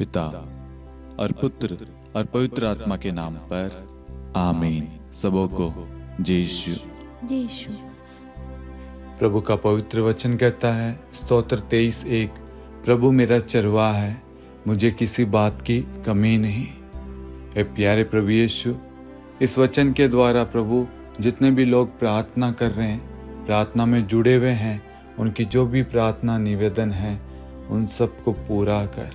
पिता और पुत्र और पवित्र आत्मा के नाम पर आमीन। सबों को जय यीशु। जय यीशु। प्रभु का पवित्र वचन कहता है, स्तोत्र 23:1, प्रभु मेरा चरवाहा है, मुझे किसी बात की कमी नहीं। हे प्यारे प्रभु यीशु, इस वचन के द्वारा प्रभु जितने भी लोग प्रार्थना कर रहे हैं, प्रार्थना में जुड़े हुए हैं, उनकी जो भी प्रार्थना निवेदन है उन सबको पूरा कर।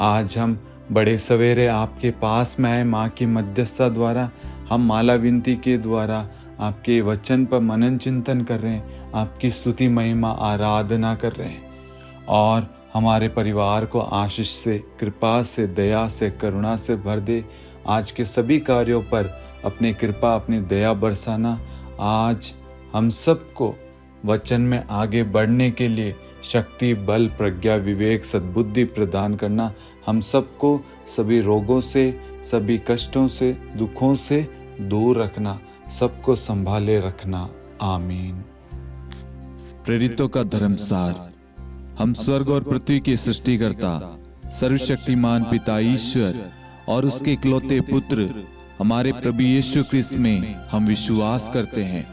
आज हम बड़े सवेरे आपके पास में आए, माँ की मध्यस्थता द्वारा हम माला विनती के द्वारा आपके वचन पर मनन चिंतन कर रहे हैं, आपकी स्तुति महिमा आराधना कर रहे हैं और हमारे परिवार को आशीष से, कृपा से, दया से, करुणा से भर दे। आज के सभी कार्यों पर अपनी कृपा, अपनी दया बरसाना। आज हम सबको वचन में आगे बढ़ने के लिए शक्ति, बल, प्रज्ञा, विवेक, सद्बुद्धि प्रदान करना। हम सबको सभी रोगों से, सभी कष्टों से, दुखों से दूर रखना, सबको संभाले रखना। आमीन। प्रेरितों का धर्मसार। हम स्वर्ग और पृथ्वी के सृष्टिकर्ता, सर्वशक्तिमान पिता ईश्वर और उसके इकलौते पुत्र हमारे प्रभु यीशु क्रिस्त में हम विश्वास करते हैं,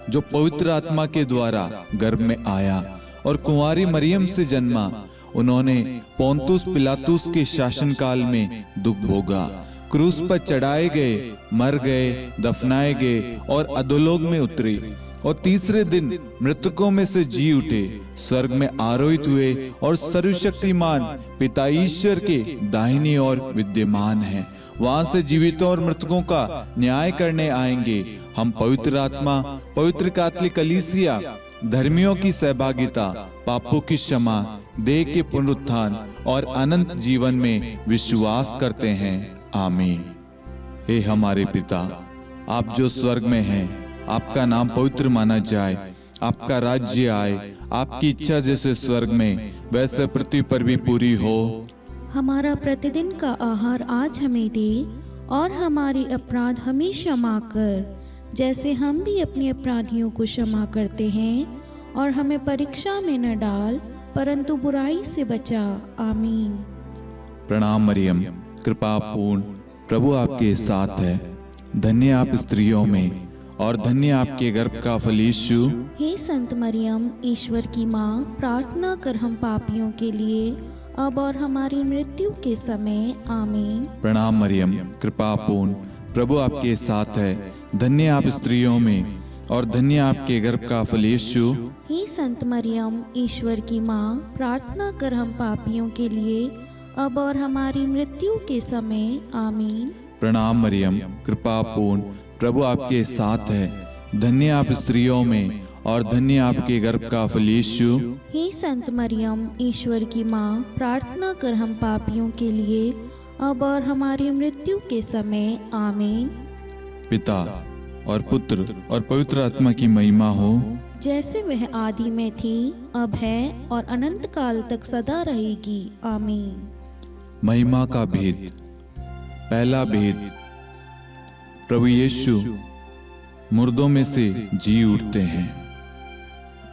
जो पवित्र आत्मा के द्वारा गर्भ में आया और कुंवारी मरियम से जन्मा। उन्होंने पोंतुस पिलातुस के शासनकाल में दुख भोगा, क्रूस पर चढ़ाए गए, मर गए, दफनाए गए और अधोलोक में उतरे और तीसरे दिन मृतकों में से जी उठे, स्वर्ग में आरोहित हुए और सर्वशक्तिमान पिता ईश्वर के दाहिनी ओर विद्यमान हैं। वहां से जीवितों और मृतकों का न्याय करने आएंगे। हम पवित्र आत्मा, पवित्र कैथोलिक कलीसिया, धर्मियों की सहभागिता, पापों की क्षमा, देह के पुनरुत्थान और अनंत जीवन में विश्वास करते हैं। आमीन। हे हमारे पिता, आप जो स्वर्ग में हैं, आपका नाम पवित्र माना जाए, आपका राज्य आए, आपकी इच्छा जैसे स्वर्ग में वैसे पृथ्वी पर भी पूरी हो। हमारा प्रतिदिन का आहार आज हमें दे और हमारे अपराध हमें क्षमा कर, जैसे हम भी अपने अपराधियों को क्षमा करते हैं, और हमें परीक्षा में न डाल परंतु बुराई से बचा। आमीन। प्रणाम मरियम, कृपा पूर्ण, प्रभु आपके साथ है। धन्य आप स्त्रियों में और धन्य आपके गर्भ का फल यीशु। हे संत मरियम, ईश्वर की माँ, प्रार्थना कर हम पापियों के लिए अब और हमारी मृत्यु के समय। आमीन। प्रणाम मरियम, कृपा पूर्ण, प्रभु आपके साथ है। धन्य आप स्त्रियों में और धन्य आपके गर्भ का फल यीशु। हे संत मरियम, ईश्वर की माँ, प्रार्थना कर हम पापियों के लिए अब और हमारी मृत्यु के समय। आमीन। प्रणाम मरियम, कृपा पूर्ण, प्रभु आपके साथ है। धन्य आप स्त्रियों में और धन्य आपके गर्भ का फल यीशु। हे संत मरियम, ईश्वर की माँ, प्रार्थना कर हम पापियों के लिए अब और हमारी मृत्यु के समय। आमीन। पिता और पुत्र और पवित्र आत्मा की महिमा हो, जैसे वह आदि में थी, अब है और अनंत काल तक सदा रहेगी। आमीन। महिमा का भेद। पहला भेद, प्रभु यीशु मुर्दों में से जी उठते हैं।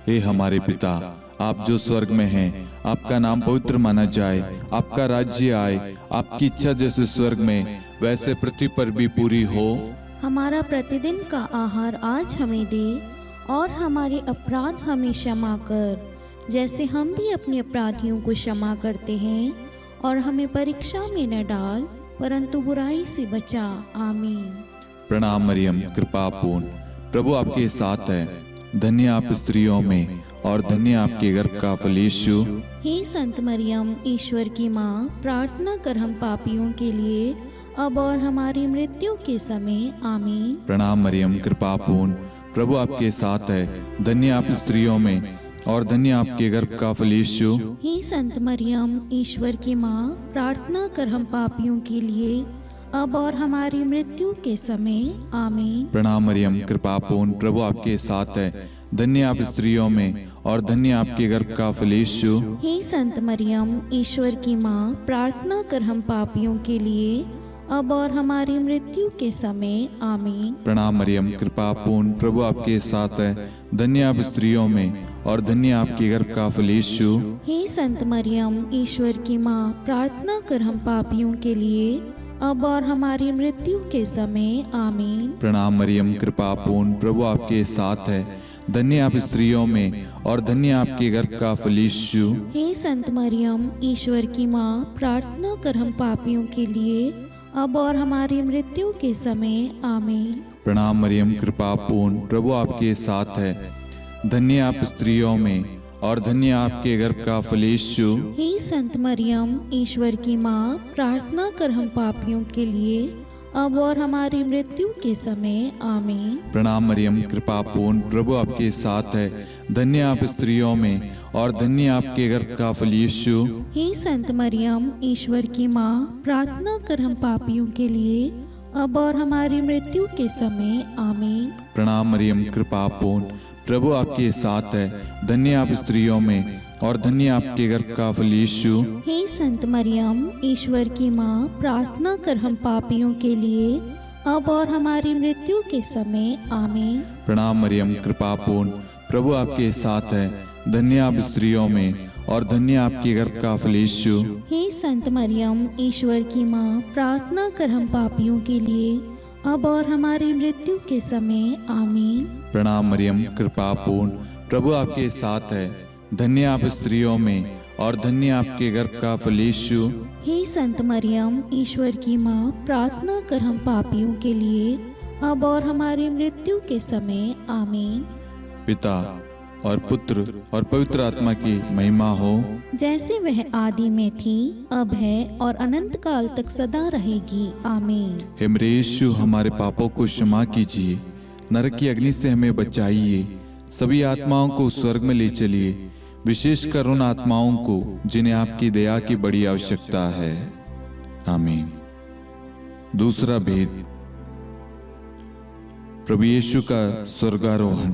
हे हमारे पिता, आप जो स्वर्ग में हैं, आपका नाम पवित्र माना जाए, आपका राज्य आए, आपकी इच्छा जैसे स्वर्ग में वैसे पृथ्वी पर भी पूरी हो। हमारा प्रतिदिन का आहार आज हमें दे और हमारे अपराध हमें क्षमा कर, जैसे हम भी अपने अपराधियों को क्षमा करते हैं, और हमें परीक्षा में न डाल परंतु बुराई से बचा। आमीन। प्रणाम मरियम, कृपा पूर्ण, प्रभु आपके साथ है। धन्य आप स्त्रियों में और धन्य आपके गर्भ का फल यीशु। हे संत मरियम, ईश्वर की माँ, प्रार्थना कर हम पापियों के लिए अब और हमारी मृत्यु के समय। आमीन। प्रणाम मरियम, कृपा पूर्ण, प्रभु आपके साथ है। धन्य आप स्त्रियों में और धन्य आपके गर्भ का फल यीशु। हे संत मरियम, ईश्वर की माँ, प्रार्थना कर हम पापियों के लिए अब और हमारी मृत्यु के समय। आमीन। प्रणाम मरियम, कृपा पूर्ण, प्रभु आपके साथ है। धन्य आप स्त्रियों में और धन्य आपके गर्भ का फल यीशु। हे संत मरियम, ईश्वर की माँ, प्रार्थना कर हम पापियों के लिए अब और हमारी मृत्यु के समय आमीन। प्रणाम मरियम, कृपा पूर्ण, प्रभु आपके साथ है। धन्य आप स्त्रियों में और धन्य आपके गर्भ का फल यीशु। हे संत मरियम, ईश्वर की माँ, प्रार्थना कर हम पापियों के लिए, अब और हमारी मृत्यु के समय आमीन। प्रणाम मरियम, कृपा पूर्ण, प्रभु आपके साथ है। धन्य आप स्त्रियों में और धन्य आपके गर्भ का फल यीशु। हे संत मरियम, ईश्वर की माँ, प्रार्थना कर हम पापियों के लिए, अब और हमारी मृत्यु के समय आमीन। प्रणाम मरियम, कृपा पूर्ण, प्रभु आपके साथ है। धन्य आप स्त्रियों में और धन्य आपके गर्भ का फल यीशु। हे संत मरियम, ईश्वर की माँ, प्रार्थना कर हम पापियों के लिए, अब और हमारी मृत्यु के समय आमीन। प्रणाम मरियम, कृपा पूर्ण, प्रभु आपके साथ है। धन्य आप स्त्रियों में और धन्य आपके गर्भ का फल यीशु। हे संत मरियम, ईश्वर की माँ, प्रार्थना कर हम पापियों के लिए, अब और हमारी मृत्यु के समय आमीन। प्रणाम मरियम, कृपा पूर्ण, प्रभु आपके साथ है। धन्य आप स्त्रियों में और धन्य आपके गर्भ का फल यीशु। हे संत मरियम, ईश्वर की माँ, प्रार्थना कर हम पापियों के लिए, अब और हमारी मृत्यु के समय आमीन। प्रणाम मरियम, कृपा पूर्ण, प्रभु आपके साथ है। धन्य आप स्त्रियों में और धन्य आपके गर्भ का फल यीशु। हे संत मरियम, ईश्वर की माँ, प्रार्थना कर हम पापियों के लिए, अब और हमारी मृत्यु के समय आमीन। प्रणाम मरियम, कृपा पूर्ण, प्रभु आपके साथ है। धन्य आप स्त्रियों में और धन्य आपके गर्भ का फल यीशु। हे संत मरियम, ईश्वर की माँ, प्रार्थना कर हम पापियों के लिए, अब और हमारी मृत्यु के समय आमीन। पिता और पुत्र और पवित्र आत्मा की महिमा हो, जैसे वह आदि में थी, अब है और अनंत काल तक सदा रहेगी आमीन। हे मेरे यीशु, हमारे पापों को क्षमा कीजिए, नरक की अग्नि से हमें बचाइए, सभी आत्माओं को स्वर्ग में ले चलिए, विशेषकर उन आत्माओं को जिन्हें आपकी दया की बड़ी आवश्यकता है। आमीन। दूसरा भेद, प्रभु यीशु का स्वर्गारोहण।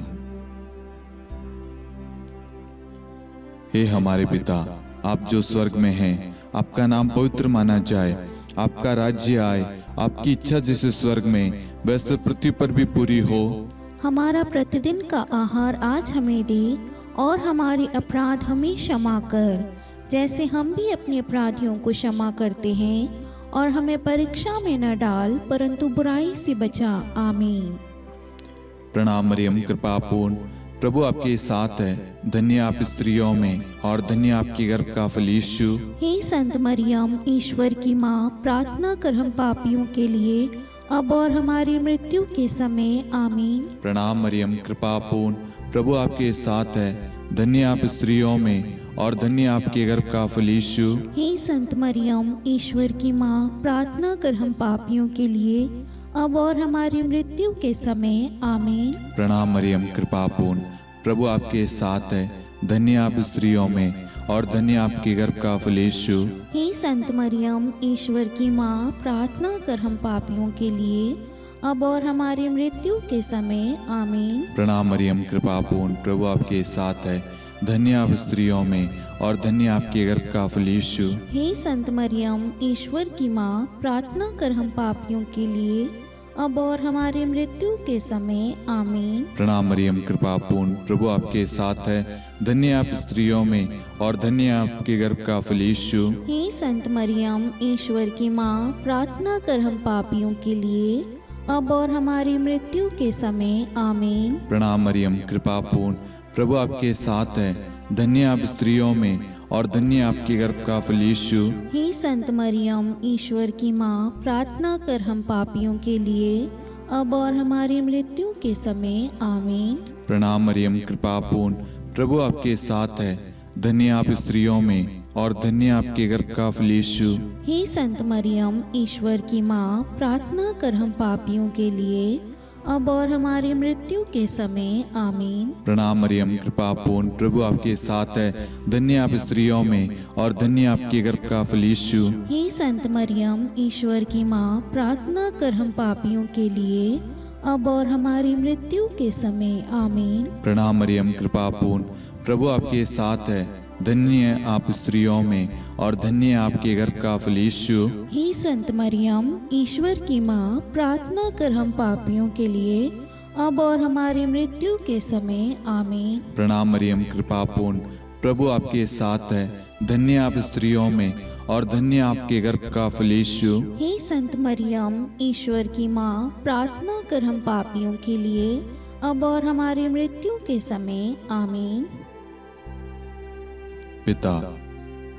हे हमारे पिता, आप जो स्वर्ग में हैं, आपका नाम पवित्र माना जाए, आपका राज्य आए, आपकी इच्छा जैसे स्वर्ग में वैसे पृथ्वी पर भी पूरी हो। हमारा प्रतिदिन का आहार आज हमें दे, और हमारे अपराध हमें क्षमा कर, जैसे हम भी अपने अपराधियों को क्षमा करते हैं, और हमें परीक्षा में न डाल, परंतु बुराई से बचा। आमीन। प्रणाम मरियम, कृपा पूर्ण, प्रभु आपके साथ है। धन्य आप स्त्रियों में और धन्य आपके गर्भ का फल यीशु। हे संत मरियम, ईश्वर की माँ, प्रार्थना कर हम पापियों के लिए, अब और हमारी मृत्यु के समय आमीन। प्रणाम मरियम, कृपा पूर्ण, प्रभु आपके साथ है। धन्य आप स्त्रियों में और धन्य आपके गर्भ का फल यीशु। हे संत मरियम, ईश्वर की माँ, प्रार्थना कर हम पापियों के लिए, अब और हमारी मृत्यु के समय आमीन। प्रणाम मरियम, कृपा पूर्ण, प्रभु आपके साथ है। धन्य आप स्त्रियों में और धन्य आपके गर्भ का फल यीशु। हे संत मरियम, ईश्वर की माँ, प्रार्थना कर हम पापियों के लिए, अब और हमारी मृत्यु के समय आमीन। प्रणाम मरियम, कृपा पूर्ण, प्रभु आपके साथ है। धन्य आप स्त्रियों में और धन्य आपके गर्भ का फल यीशु। हे संत मरियम, ईश्वर की माँ, प्रार्थना कर हम पापियों के लिए, अब और हमारी मृत्यु के समय आमीन। प्रणाम मरियम, कृपा पूर्ण, प्रभु आपके साथ है। धन्य आप स्त्रियों में और धन्य आपके गर्भ का फल यीशु। हे संत मरियम, ईश्वर की माँ, प्रार्थना कर हम पापियों के लिए, अब और हमारी मृत्यु के समय आमीन। प्रणाम मरियम, कृपा पूर्ण, प्रभु आपके साथ है। धन्य आप स्त्रियों में और धन्य आपके गर्भ का फल यीशु। हे संत मरियम, ईश्वर की माँ, प्रार्थना कर हम पापियों के लिए, अब और हमारी मृत्यु के समय आमीन। प्रणाम मरियम, कृपा पूर्ण, प्रभु आपके साथ है। धन्य आप स्त्रियों में और धन्य आपके गर्भ का फल यीशु। हे संत मरियम, ईश्वर की माँ, प्रार्थना कर हम पापियों के लिए, अब और हमारी मृत्यु के समय आमीन। प्रणाम मरियम, कृपा पूर्ण, प्रभु आपके साथ है। धन्य आप स्त्रियों में और धन्य आपके गर्भ का फल यीशु। हे संत मरियम, ईश्वर की माँ, प्रार्थना कर हम पापियों के लिए, अब और हमारी मृत्यु के समय आमीन। प्रणाम मरियम, कृपा पूर्ण, प्रभु आपके साथ है। धन्य आप स्त्रियों में और धन्य आपके गर्भ का फल यीशु। हे संत मरियम, ईश्वर की माँ, प्रार्थना कर हम पापियों के लिए अब और हमारी मृत्यु के समय। आमीन। प्रणाम मरियम, कृपा पूर्ण, प्रभु आपके साथ है। धन्य आप स्त्रियों में और धन्य आपके गर्भ का फल यीशु। हे संत मरियम, ईश्वर की माँ, प्रार्थना कर हम पापियों के लिए अब और हमारी मृत्यु के समय। आमीन। पिता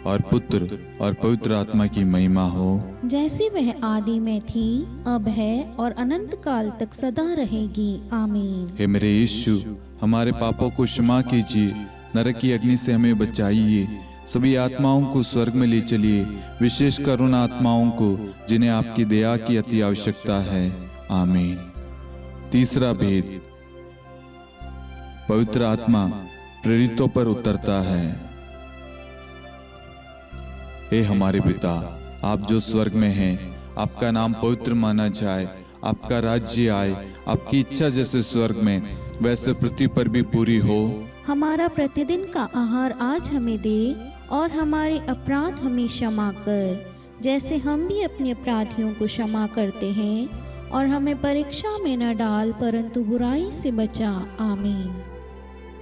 और पुत्र और पवित्र आत्मा की महिमा हो, जैसे वह आदि में थी, अब है और अनंत काल तक सदा रहेगी। आमीन। हे मेरे यीशु, हमारे पापों को क्षमा कीजिए, नरक की अग्नि से हमें बचाइए, सभी आत्माओं को स्वर्ग में ले चलिए, विशेषकर उन आत्माओं को जिन्हें आपकी दया की अति आवश्यकता है। आमीन। तीसरा भेद, पवित्र आत्मा प्रेरितों पर उतरता है। हे हमारे पिता, आप जो स्वर्ग में हैं, आपका नाम पवित्र माना जाए, आपका राज्य आए, आपकी इच्छा जैसे स्वर्ग में वैसे पृथ्वी पर भी पूरी हो। हमारा प्रतिदिन का आहार आज हमें दे और हमारे अपराध हमें क्षमा कर, जैसे हम भी अपने अपराधियों को क्षमा करते हैं, और हमें परीक्षा में न डाल परंतु बुराई से बचा। आमीन।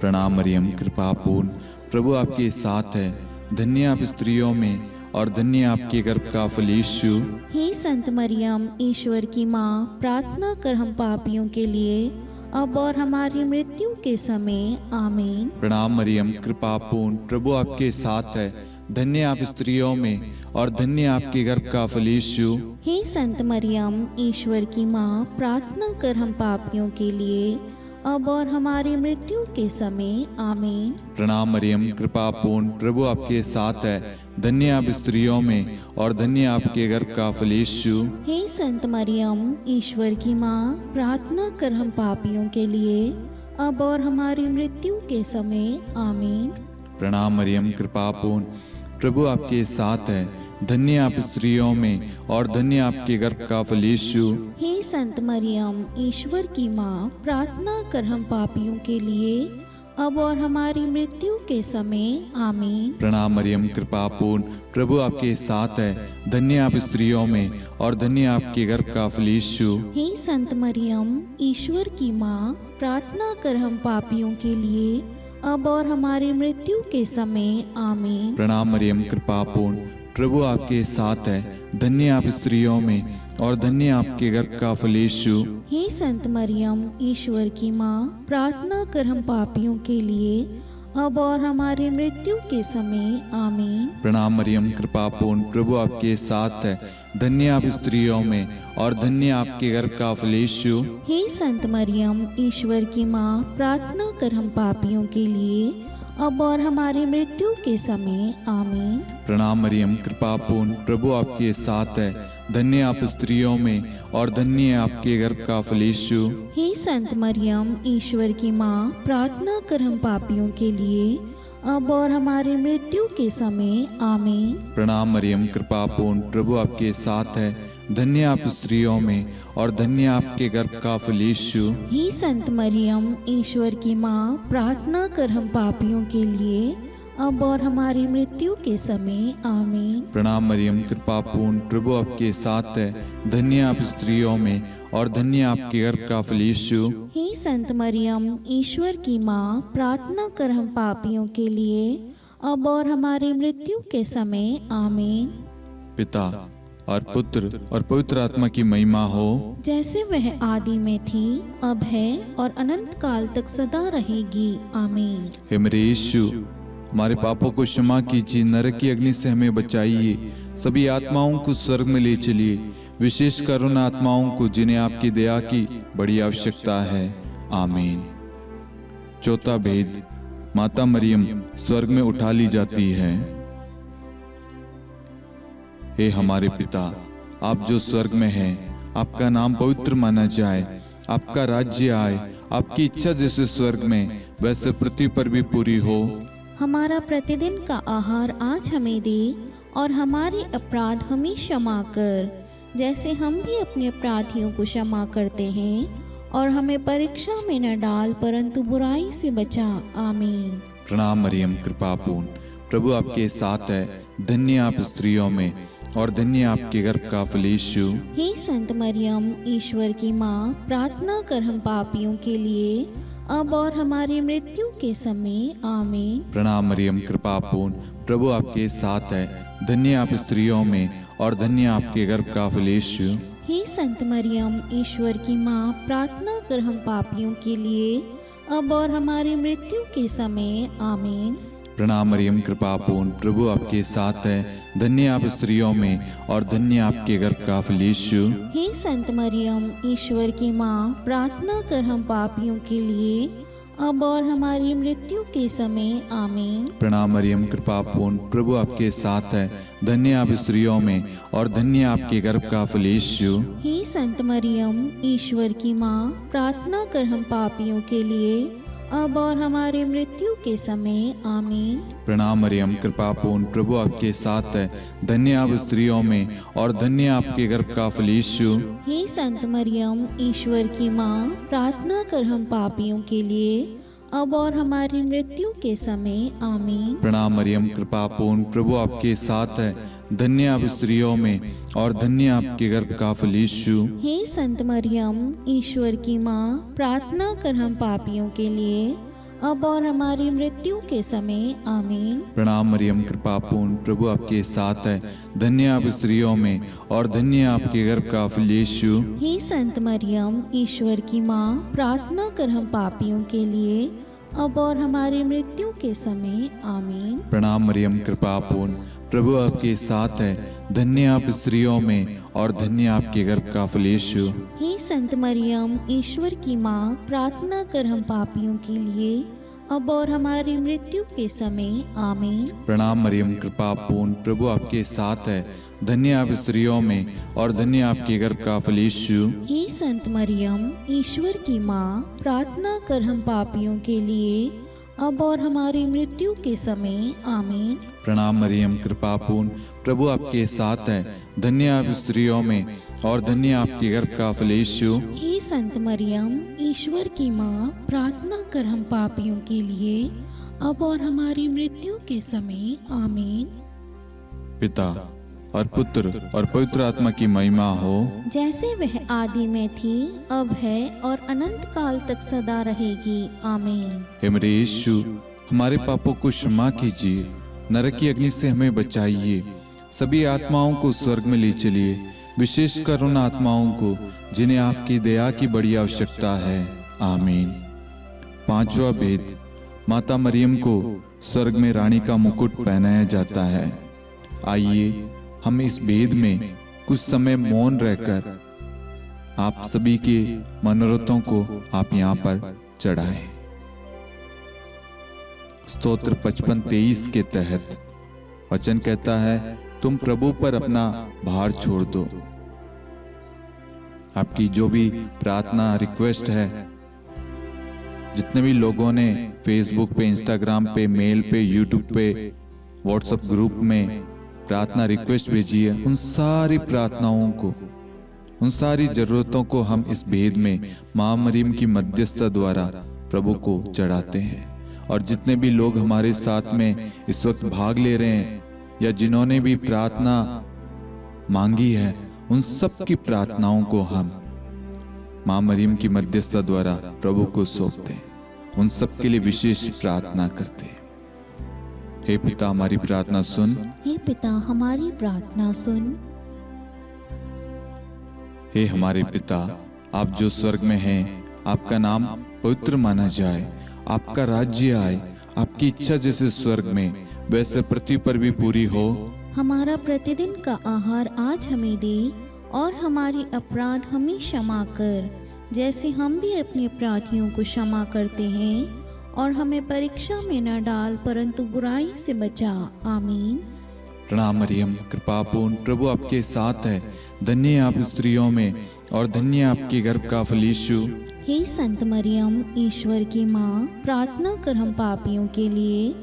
प्रणाम मरियम, कृपा पूर्ण, प्रभु आपके साथ है। धन्य आप स्त्रियों में और धन्य आपके गर्भ का फल यीशु। हे संत मरियम, ईश्वर की माँ, प्रार्थना कर हम पापियों के लिए अब और हमारी मृत्यु के समय। आमीन। प्रणाम मरियम, कृपा पूर्ण, प्रभु आपके साथ है। धन्य आप स्त्रियों में और धन्य आपके गर्भ का फल यीशु। हे संत मरियम, ईश्वर की माँ, प्रार्थना कर हम पापियों के लिए अब और हमारी मृत्यु के समय। आमीन। प्रणाम मरियम, कृपा पूर्ण, प्रभु आपके साथ है। धन्य आप स्त्रियों में और धन्य आपके गर्भ का फल यीशु। हे संत मरियम, ईश्वर की माँ, प्रार्थना कर हम पापियों के लिए अब और हमारी मृत्यु के समय। आमीन। प्रणाम मरियम, कृपा पूर्ण, प्रभु आपके साथ है। धन्य आप स्त्रियों में और धन्य आपके गर्भ का फल यीशु। हे संत मरियम, ईश्वर की माँ, प्रार्थना कर हम पापियों के लिए अब और हमारी मृत्यु के समय। आमीन। प्रणाम मरियम, कृपा पूर्ण, प्रभु आपके साथ है। धन्य आप स्त्रियों में और धन्य आपके गर्भ का फल यीशु। हे संत मरियम, ईश्वर की माँ, प्रार्थना कर हम पापियों के लिए अब और हमारी मृत्यु के समय। आमीन। प्रणाम मरियम, कृपा पूर्ण, प्रभु आपके साथ है। धन्य आप स्त्रियों में और धन्य आपके गर्भ का फल यीशु। हे संत मरियम, ईश्वर की माँ, प्रार्थना कर हम पापियों के लिए अब और हमारी मृत्यु के समय। आमीन। प्रणाम मरियम, कृपा पूर्ण, प्रभु आपके साथ है। धन्य आप स्त्रियों में और धन्य आपके गर्भ का फल यीशु। हे संत मरियम, ईश्वर की माँ, प्रार्थना कर हम पापियों के लिए अब और हमारी मृत्यु के समय। आमीन। प्रणाम मरियम, कृपा पूर्ण, प्रभु आपके साथ है। धन्य आप स्त्रियों में और धन्य आपके गर्भ का फल यीशु। हे संत मरियम, ईश्वर की माँ, प्रार्थना कर हम पापियों के लिए अब और हमारी मृत्यु के समय। आमीन। प्रणाम मरियम, कृपा पूर्ण, प्रभु आपके साथ है। धन्य आप स्त्रियों में और धन्य आपके गर्भ का फल यीशु। हे संत मरियम, ईश्वर की माँ, प्रार्थना कर हम पापियों के लिए अब और हमारी मृत्यु के समय। आमीन। प्रणाम मरियम, कृपा पूर्ण, प्रभु आपके साथ है। धन्य आप स्त्रियों में और धन्य आपके गर्भ का फल यीशु। हे संत मरियम, ईश्वर की माँ, प्रार्थना कर हम पापियों के लिए अब और हमारी मृत्यु के समय। आमीन। पिता और पुत्र और पवित्र आत्मा की महिमा हो, जैसे वह आदि में थी, अब है और अनंत काल तक सदा रहेगी। आमीन। हे मेरे यीशु, हमारे पापों को क्षमा कीजिए, नरक की अग्नि से हमें बचाइए, सभी आत्माओं को स्वर्ग में ले चलिए, विशेषकर उन आत्माओं को जिन्हें आपकी दया की बड़ी आवश्यकता है। आमीन। चौथा भेद, माता मरियम स्वर्ग में उठा ली जाती है। हे हमारे पिता, आप जो स्वर्ग में हैं, आपका नाम पवित्र माना जाए, आपका राज्य आए, आपकी इच्छा जैसे स्वर्ग में वैसे पृथ्वी पर भी पूरी हो। हमारा प्रतिदिन का आहार आज हमें दे और हमारे अपराध हमें क्षमा कर, जैसे हम भी अपने अपराधियों को क्षमा करते हैं, और हमें परीक्षा में न डाल परंतु बुराई से बचा। आमीन। प्रणाम मरियम, कृपा पूर्ण, प्रभु आपके साथ है, धन्य आप स्त्रियों में और धन्य आपके गर्भ का फल यीशु। हे संत मरियम, ईश्वर की माँ, प्रार्थना कर हम पापियों के लिए, अब और हमारी मृत्यु के समय आमीन। प्रणाम मरियम, कृपा पूर्ण, प्रभु आपके साथ है, धन्य आप स्त्रियों में और धन्य आपके गर्भ का फल यीशु। हे संत मरियम, ईश्वर की माँ, प्रार्थना कर हम पापियों के लिए, अब और हमारी मृत्यु के समय आमीन। प्रणाम मरियम, कृपा पूर्ण, प्रभु आपके साथ है, धन्य आप स्त्रियों में और धन्य आपके गर्भ का फल यीशु। हे संत मरियम, ईश्वर की माँ, प्रार्थना कर हम पापियों के लिए, अब और हमारी मृत्यु के समय आमीन। प्रणाम मरियम, कृपा पूर्ण, प्रभु आपके साथ है, धन्य आप स्त्रियों में और धन्य आपके गर्भ का फल यीशु। हे संत मरियम, ईश्वर की माँ, प्रार्थना कर हम पापियों के लिए, अब और हमारी मृत्यु के समय आमीन। प्रणाम मरियम, कृपा पूर्ण, प्रभु आपके साथ है, धन्य आप स्त्रियों में और धन्य आपके गर्भ का फल यीशु। हे संत मरियम, ईश्वर की माँ, प्रार्थना कर हम पापियों के लिए, अब और हमारी मृत्यु के समय आमीन। प्रणाम मरियम, कृपा पूर्ण, प्रभु आपके साथ है, धन्य आप स्त्रियों में और धन्य आपके गर्भ का फल यीशु। हे संत मरियम, ईश्वर की माँ, प्रार्थना कर हम पापियों के लिए, अब और हमारी मृत्यु के समय आमीन। प्रणाम मरियम, कृपा पूर्ण, प्रभु आपके साथ है, धन्य आप स्त्रियों में और धन्य आपके गर्भ का फल यीशु। हे संत मरियम, ईश्वर की माँ, प्रार्थना कर हम पापियों के लिए, अब और हमारी मृत्यु के समय आमीन। प्रणाम मरियम, कृपा पूर्ण, प्रभु आपके साथ है, धन्य आप स्त्रियों में और धन्य आपके गर्भ का फल यीशु। हे संत मरियम, ईश्वर की माँ, प्रार्थना कर हम पापियों के लिए, अब और हमारी मृत्यु के समय आमीन। प्रणाम मरियम, कृपा पूर्ण, प्रभु आपके साथ है, धन्य आप स्त्रियों में और धन्य आपके गर्भ का फल यीशु। हे संत मरियम, ईश्वर की माँ, प्रार्थना कर हम पापियों के लिए, अब और हमारी मृत्यु के समय आमीन। प्रणाम मरियम, कृपा पूर्ण, प्रभु आपके साथ है, धन्य आप स्त्रियों में और धन्य आपके गर्भ का फल यीशु। हे संत मरियम, ईश्वर की माँ, प्रार्थना कर हम पापियों के लिए, अब और हमारी मृत्यु के समय आमीन। पिता और पुत्र और पवित्र आत्मा की महिमा हो, जैसे वह आदि में थी, अब है और अनंत काल तक सदा रहेगी आमीन। हे मेरे यीशु, हमारे पापों को क्षमा कीजिए, नरक की अग्नि से हमें बचाइए, सभी आत्माओं को स्वर्ग में ले चलिए, विशेषकर उन आत्माओं को जिन्हें आपकी दया की बड़ी आवश्यकता है आमीन। पांचवा भेद, माता मरियम को स्वर्ग में रानी का मुकुट पहनाया जाता है। आइए हम इस भेद में कुछ समय मौन रहकर आप सभी के मनोरथों को आप यहाँ पर चढ़ाएं। स्तोत्र 55-23 के तहत वचन कहता है, तुम प्रभु पर अपना भार छोड़ दो। आपकी जो भी प्रार्थना रिक्वेस्ट है, जितने भी लोगों ने फेसबुक पे, इंस्टाग्राम पे, मेल पे, यूट्यूब पे, व्हाट्सएप ग्रुप में प्रार्थना रिक्वेस्ट भेजी है, उन सारी प्रार्थनाओं को, उन सारी जरूरतों को हम इस भेद में मां मरियम की मध्यस्थता द्वारा प्रभु को चढ़ाते हैं। और जितने भी लोग हमारे साथ में इस वक्त भाग ले रहे हैं या जिन्होंने भी प्रार्थना मांगी है, उन सब की प्रार्थनाओं को हम मां मरियम की मध्यस्थता द्वारा प्रभु को सौंपते हैं, उन सब के लिए विशेष प्रार्थना करते हैं। हे पिता, हमारी प्रार्थना सुन। हे पिता, हमारी प्रार्थना सुन। हे हमारे पिता, आप जो स्वर्ग में हैं, आपका नाम पवित्र माना जाए, आपका राज्य आए, आपकी इच्छा जैसे स्वर्ग में वैसे पृथ्वी पर भी पूरी हो। हमारा प्रतिदिन का आहार आज हमें दे, और हमारी अपराध हमें क्षमा कर, जैसे हम भी अपने अपराधियों को क्षमा करते हैं, और हमें परीक्षा में न डाल, परंतु बुराई से बचा आमीन। प्रणाम मरियम, कृपा पूर्ण, प्रभु आपके साथ है, धन्य आप स्त्रियों में और धन्य आपके गर्भ का फल यीशु। हे संत मरियम, ईश्वर की माँ, प्रार्थना कर हम पापियों के लिए,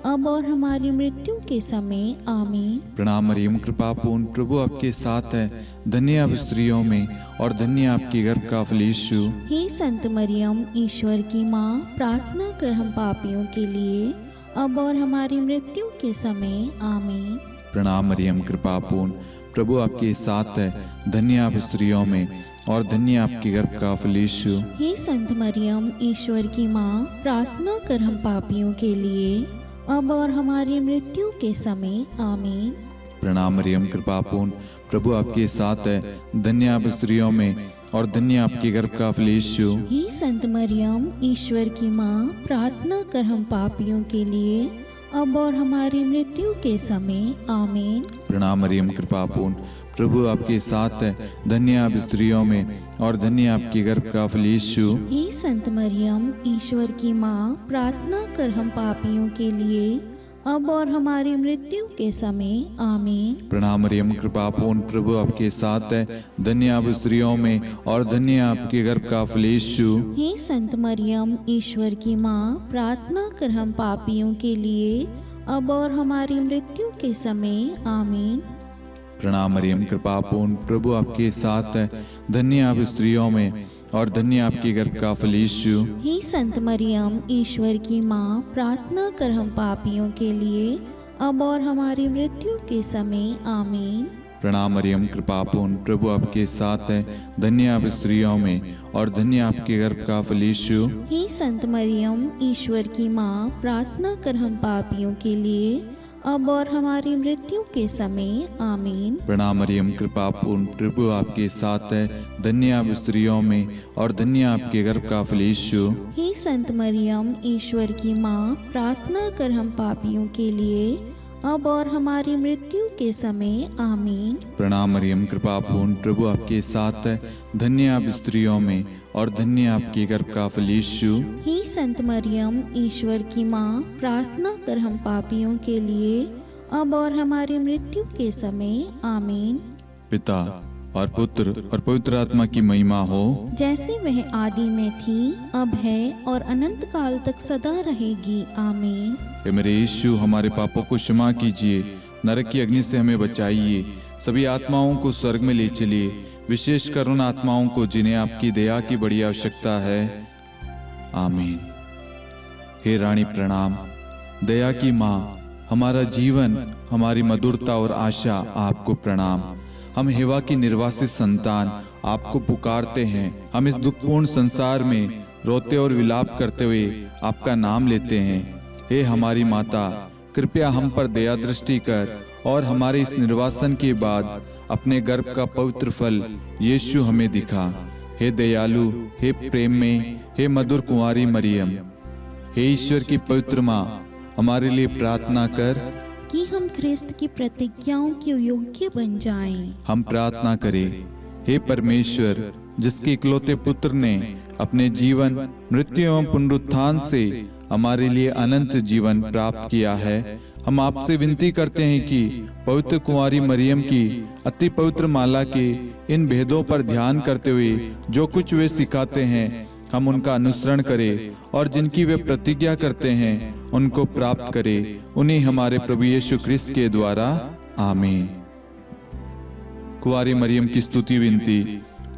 अब और हमारी मृत्यु के समय आमीन। प्रणाम मरियम, कृपा पूर्ण, प्रभु आपके साथ है, धन्य आप स्त्रियों में और धन्य आपके गर्भ का फल यीशु। हे संत मरियम, ईश्वर की माँ, प्रार्थना कर हम पापियों के लिए, अब और हमारी मृत्यु के समय आमीन। प्रणाम मरियम, कृपा पूर्ण, प्रभु आपके साथ है, धन्य आप स्त्रियों में और धन्य आपके गर्भ का फल यीशु। हे संत मरियम, ईश्वर की माँ, प्रार्थना कर हम पापियों के लिए, अब और हमारी मृत्यु के समय आमीन। प्रणाम मरियम, कृपा पूर्ण, प्रभु आपके साथ है, धन्य आप स्त्रियों में और धन्य आपके गर्भ का फल यीशु। हे संत मरियम, ईश्वर की माँ, प्रार्थना कर हम पापियों के लिए, अब और हमारी मृत्यु के समय आमीन। प्रणाम मरियम, कृपा पूर्ण, प्रभु आपके साथ है, धन्य आप स्त्रियों में और धन्य आपके गर्भ का फल यीशु। हे संत मरियम, ईश्वर की माँ, प्रार्थना कर हम पापियों के लिए, अब और हमारी मृत्यु के समय आमीन। प्रणाम मरियम, कृपा पूर्ण, प्रभु आपके साथ है, धन्य आप स्त्रियों में और धन्य आपके गर्भ का फल यीशु। हे संत मरियम, ईश्वर की माँ, प्रार्थना कर हम पापियों के लिए, अब और हमारी मृत्यु के समय आमीन। प्रणाम मरियम, कृपा पूर्ण, प्रभु आपके साथ है, धन्य आप स्त्रियों में और धन्य आपके गर्भ का फल यीशु। हे संत मरियम, ईश्वर की माँ, प्रार्थना कर हम पापियों के लिए, अब और हमारी मृत्यु के समय आमीन। प्रणाम मरियम, कृपा पूर्ण, प्रभु आपके साथ है, धन्य आप स्त्रियों में और धन्य आपके गर्भ का फल यीशु। हे संत मरियम, ईश्वर की माँ, प्रार्थना कर हम पापियों के लिए, अब और हमारी मृत्यु के समय आमीन। प्रणाम मरियम, कृपा पूर्ण, प्रभु आपके साथ है, धन्य आप स्त्रियों में और धन्य आपके गर्भ का फल यीशु। हे संत मरियम, ईश्वर की माँ, प्रार्थना कर हम पापियों के लिए, अब और हमारी मृत्यु के समय आमीन। प्रणाम मरियम, कृपा पूर्ण, प्रभु आपके साथ है, धन्य आप स्त्रियों में और धन्य आपके गर्भ का फल यीशु। हे संत मरियम, ईश्वर की माँ, प्रार्थना कर हम पापियों के लिए, अब और हमारी मृत्यु के समय आमीन। पिता और पुत्र और पवित्र आत्मा की महिमा हो, जैसे वह आदि में थी, अब है और अनंत काल तक सदा रहेगी आमीन। हे मेरे यीशु, हमारे पापों को क्षमा कीजिए, नरक की अग्नि से हमें बचाइए, सभी आत्माओं को स्वर्ग में ले चलिए, विशेषकर उन आत्माओं को जिन्हें आपकी दया की बड़ी आवश्यकता है आमीन। हे रानी प्रणाम, दया की माँ, हमारा जीवन, हमारी मधुरता और आशा आपको प्रणाम। हम हेवा की निर्वासित संतान आपको पुकारते हैं। हम इस दुखपूर्ण संसार में रोते और विलाप करते हुए आपका नाम लेते हैं। हे हमारी माता, कृपया हम पर दया दृष्टि कर और हमारे इस निर्वासन के बाद अपने गर्भ का पवित्र फल यीशु हमें दिखा। हे दयालु, हे प्रेम में, हे मधुर कुंवारी मरियम, हे ईश्वर की पवित्र माँ, हमारे लिए प्रार्थना कर कि हम ख्रिस्त की प्रतिज्ञाओं के योग्य बन जाएं। हम प्रार्थना करें। हे परमेश्वर, जिसके इकलौते पुत्र ने अपने जीवन, मृत्यु एवं पुनरुत्थान से हमारे लिए अनंत जीवन प्राप्त किया है, हम आपसे विनती करते हैं कि पवित्र कुंवारी मरियम की अति पवित्र माला के इन भेदों पर ध्यान करते हुए जो कुछ वे सिखाते हैं, हम उनका अनुसरण करें और जिनकी वे प्रतिज्ञा करते हैं उनको प्राप्त करें। उन्हीं हमारे प्रभु यीशु ख्रिस्त के द्वारा आमीन। कुंवारी मरियम की स्तुति विनती।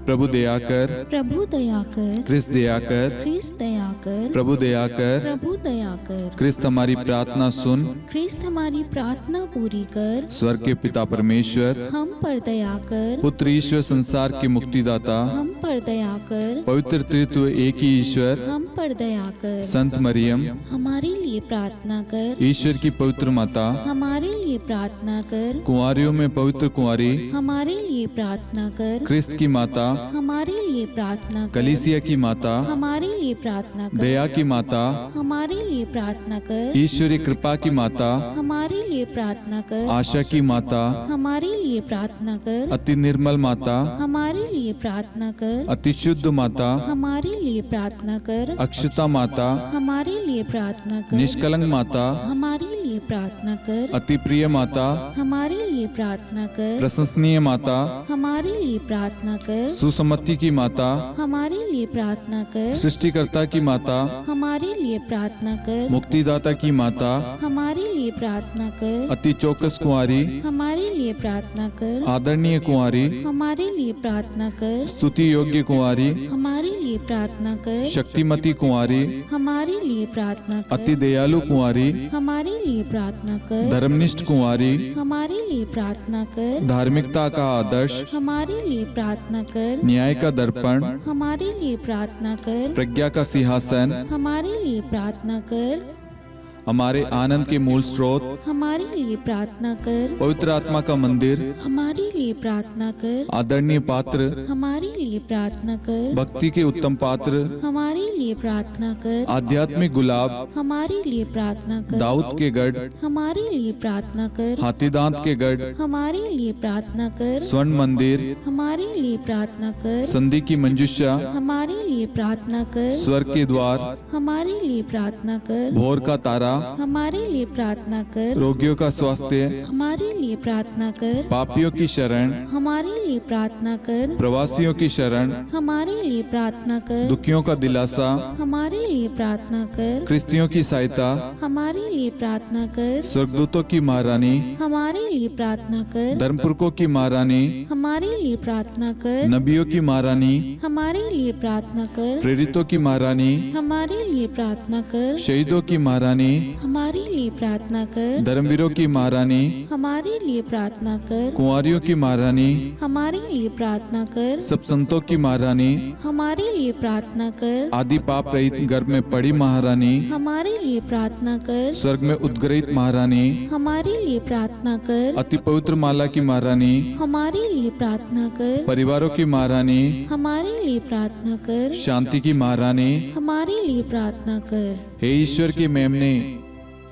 प्रभु दया कर, प्रभु दया कर, ख्रिस्त दया कर, ख्रिस्त दया कर, प्रभु दया कर, प्रभु दया कर, ख्रिस्त हमारी प्रार्थना सुन, ख्रिस्त हमारी प्रार्थना पूरी कर, स्वर्ग के पिता परमेश्वर, हम पर दया कर, पुत्र ईश्वर संसार के मुक्तिदाता, हम पर दया कर, पवित्र त्रित्व एक ही ईश्वर, हम पर दया कर, संत मरियम, हमारे लिए प्रार्थना कर, ईश्वर की पवित्र माता, हमारे लिए प्रार्थना कर, कुंवारियों में पवित्र कुंवारी, हमारे लिए प्रार्थना कर, ख्रिस्त की माता, हमारे लिए प्रार्थना कर, कलीसिया की माता, हमारे लिए प्रार्थना कर, दया की माता, हमारे लिए प्रार्थना कर, ईश्वरी कृपा की माता, हमारे लिए प्रार्थना कर, आशा की माता, हमारे लिए प्रार्थना कर, अति निर्मल माता, हमारे लिए प्रार्थना कर, अति शुद्ध माता, हमारे लिए प्रार्थना कर, अक्षता माता, हमारे लिए प्रार्थना कर, निष्कलंक माता, हमारे लिए प्रार्थना कर, अति प्रिय माता, हमारे लिए प्रार्थना कर, प्रशंसनीय माता, हमारे लिए प्रार्थना कर, सुसम्मति की माता, हमारे लिए प्रार्थना कर, सृष्टिकर्ता की माता, हमारे लिए प्रार्थना कर, मुक्तिदाता की माता, हमारे लिए प्रार्थना कर, अति चौकस कुंवारी, हमारे लिए प्रार्थना कर, आदरणीय कुंवारी, हमारे लिए प्रार्थना कर, स्तुति योग्य कुंवारी, हमारे लिए लिए प्रार्थना कर। शक्तिमती कुंवारी, हमारे लिए प्रार्थना कर। अति दयालु कुंवारी, हमारे लिए प्रार्थना कर। धर्मनिष्ठ कुंवारी, हमारे लिए प्रार्थना कर। धार्मिकता का आदर्श, हमारे लिए प्रार्थना कर। न्याय का दर्पण, हमारे लिए प्रार्थना कर। प्रज्ञा का सिंहासन, हमारे लिए प्रार्थना कर। हमारे आनंद के मूल स्रोत, हमारे लिए प्रार्थना कर। पवित्र आत्मा का मंदिर, हमारे लिए प्रार्थना कर। आदरणीय पात्र, हमारे लिए प्रार्थना कर। भक्ति के उत्तम पात्र, हमारे लिए प्रार्थना कर। आध्यात्मिक गुलाब, हमारे लिए प्रार्थना कर। दाऊद के गढ़, हमारे लिए प्रार्थना कर। हाथीदांत के गढ़, हमारे लिए प्रार्थना कर। स्वर्ण मंदिर, हमारे लिए प्रार्थना कर। संधि की मंजुषा, हमारे लिए प्रार्थना कर। स्वर्ग के द्वार, हमारे लिए प्रार्थना कर। भोर का तारा, हमारे लिए प्रार्थना कर। रोगियों का स्वास्थ्य, हमारे लिए प्रार्थना कर। पापियों की शरण, हमारे लिए प्रार्थना कर। प्रवासियों की शरण, हमारे लिए प्रार्थना कर। दुखियों का दिलासा, हमारे लिए प्रार्थना कर। क्रिस्तियों की सहायता, हमारे लिए प्रार्थना कर। स्वर्गदूतों की महारानी, हमारे लिए प्रार्थना कर। धर्मपुरखों की महारानी, हमारे लिए प्रार्थना कर। नबियों की महारानी, हमारे लिए प्रार्थना कर। प्रेरितों की महारानी, हमारे लिए प्रार्थना कर। शहीदों की महारानी, हमारे लिए प्रार्थना कर। धर्मवीरों की महारानी, हमारे लिए प्रार्थना कर। कुंवारियों की महारानी, हमारे लिए प्रार्थना कर। सब संतों की महारानी, हमारे लिए प्रार्थना कर। आदि पाप रहित गर्भ में पड़ी महारानी, हमारे लिए प्रार्थना कर। स्वर्ग में उद्ग्रहित महारानी, हमारे लिए प्रार्थना कर। अति पवित्र माला की महारानी, हमारे लिए प्रार्थना कर। परिवारों की महारानी, हमारे लिए प्रार्थना कर। शांति की महारानी, हमारे लिए प्रार्थना कर। हे ईश्वर के मेमने,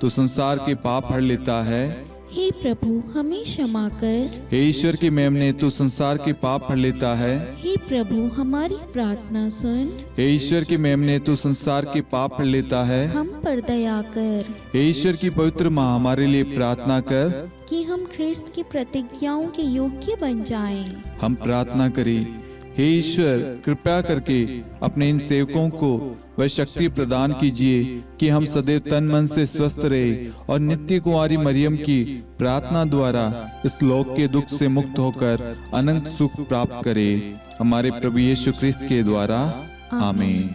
तू संसार के पाप हर लेता है। हे प्रभु हमें क्षमा कर। हे ईश्वर के मेमने, तू संसार के पाप हर लेता है। हे प्रभु हमारी प्रार्थना सुन। हे ईश्वर के मेमने, तू संसार के पाप हर लेता है। हम पर दया कर हे ईश्वर की पवित्र माँ, हमारे लिए प्रार्थना कर कि हम ख्रिस्त की प्रतिज्ञाओं के योग्य बन जाएं। हम प्रार्थना करें। हे ईश्वर, कृपया करके अपने इन सेवकों को वह शक्ति प्रदान कीजिए कि हम सदैव तन मन से स्वस्थ रहे और नित्य कुंवारी मरियम की प्रार्थना द्वारा इस लोक के दुख से मुक्त होकर अनंत सुख प्राप्त करें। हमारे प्रभु यीशु ख्रिस्त के द्वारा, आमीन।